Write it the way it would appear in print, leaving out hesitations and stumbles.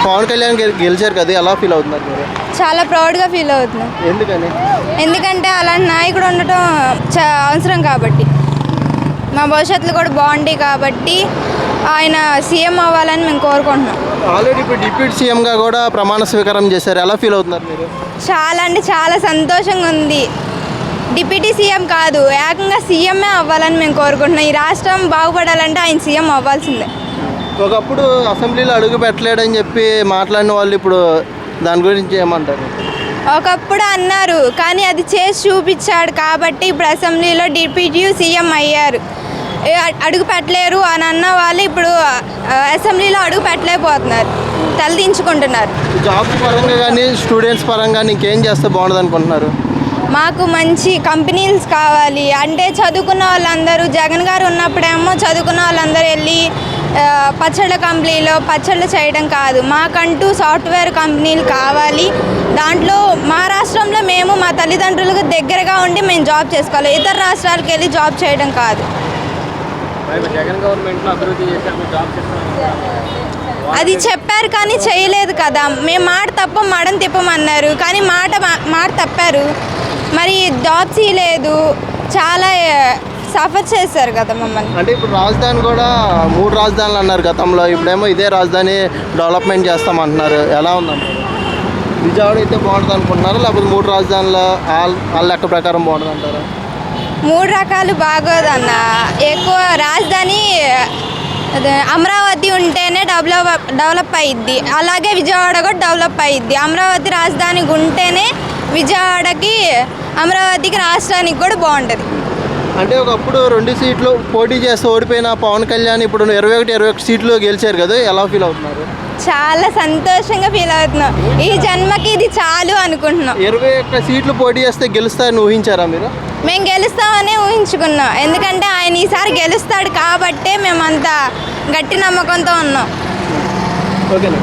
పవన్ కళ్యాణ్ గెలిచారు కదా, ఎలా ఫీల్ అవుతున్నారు మీరు? చాలా ప్రౌడ్గా ఫీల్ అవుతున్నాం. ఎందుకని? ఎందుకంటే అలాంటి నాయకుడు ఉండటం అవసరం కాబట్టి, మా భవిష్యత్తులో కూడా బాగుంటాయి కాబట్టి ఆయన సీఎం అవ్వాలని మేము కోరుకుంటున్నాం. ఆల్రెడీ ఇప్పుడు డిప్యూటీ సీఎంగా కూడా ప్రమాణ స్వీకారం చేశారు, ఎలా ఫీల్ అవుతున్నారు మీరు? చాలా అంటే చాలా సంతోషంగా ఉంది. డిప్యూటీ సీఎం కాదు, ఏకంగా సీఎంఏ అవ్వాలని మేము కోరుకుంటున్నాం. ఈ రాష్ట్రం బాగుపడాలంటే ఆయన సీఎం అవ్వాల్సిందే. ఒకప్పుడు అసెంబ్లీలో అడుగు పెట్టలేడని చెప్పి మాట్లాడిన వాళ్ళు ఇప్పుడు దాని గురించి ఏమంటారు? ఒకప్పుడు అన్నారు, కానీ అది చేసి చూపించాడు కాబట్టి ఇప్పుడు అసెంబ్లీలో డిప్యూటీ సీఎం అయ్యారు. అడుగు పెట్టలేరు అని అన్న వాళ్ళు ఇప్పుడు అసెంబ్లీలో అడుగు పెట్టలేకపోతున్నారు, తలదించుకుంటున్నారు. జాబ్స్ పరంగా కానీ స్టూడెంట్స్ పరంగా ఇంకేం చేస్తే బాగుంటుంది అనుకుంటున్నారు? మాకు మంచి కంపెనీస్ కావాలి. అంటే చదువుకున్న వాళ్ళందరూ, జగన్ గారు ఉన్నప్పుడేమో చదువుకున్న వాళ్ళందరూ వెళ్ళి పచ్చళ్ళ కంపెనీలో పచ్చళ్ళు చేయడం కాదు, మాకంటూ సాఫ్ట్వేర్ కంపెనీలు కావాలి. దాంట్లో మా రాష్ట్రంలో మేము మా తల్లిదండ్రులకు దగ్గరగా ఉండి మేము జాబ్ చేసుకోవాలి, ఇతర రాష్ట్రాలకు వెళ్ళి జాబ్ చేయడం కాదు. అది చెప్పారు కానీ చేయలేదు కదా. మేము మాట తప్పం మడం తిప్పమన్నారు, కానీ మాట తప్పారు. మరి జాబ్స్ లేదు, చాలా సఫర్ చేశారు కదా మమ్మల్ని. అంటే ఇప్పుడు రాజధాని కూడా 3 రాజధానులు అన్నారు గతంలో, ఇప్పుడేమో ఇదే రాజధాని డెవలప్మెంట్ చేస్తామంటున్నారు, ఎలా ఉందండి? విజయవాడ అయితే బాగుంటుంది అనుకుంటున్నారు, లేకపోతే 3 రాజధానుల వాళ్ళ లెక్క ప్రకారం బాగుంటుంది అంటారా? 3 రకాలు బాగోదన్న. ఎక్కువ రాజధాని అమరావతి ఉంటేనే డెవలప్ అయ్యిద్ది, అలాగే విజయవాడ కూడా డెవలప్ అయ్యిద్ది. అమరావతి రాజధానికి ఉంటేనే విజయవాడకి, అమరావతికి, రాష్ట్రానికి కూడా బాగుంటుంది. అంటే ఒకప్పుడు 2 సీట్లు పోటీ చేస్తే ఓడిపోయిన పవన్ కళ్యాణ్ ఇప్పుడు 21 సీట్లు గెలిచారు కదా, ఎలా ఫీల్ అవుతున్నారు? చాలా సంతోషంగా ఫీల్ అవుతున్నాం. ఈ జన్మకి ఇది చాలు అనుకుంటున్నాం. 21 సీట్లు పోటీ చేస్తే గెలుస్తారని ఊహించారా మీరు? మేము గెలుస్తామనే ఊహించుకున్నాం, ఎందుకంటే ఆయన ఈసారి గెలుస్తాడు కాబట్టే మేమంతా గట్టి నమ్మకంతో ఉన్నాం. ఓకేనా?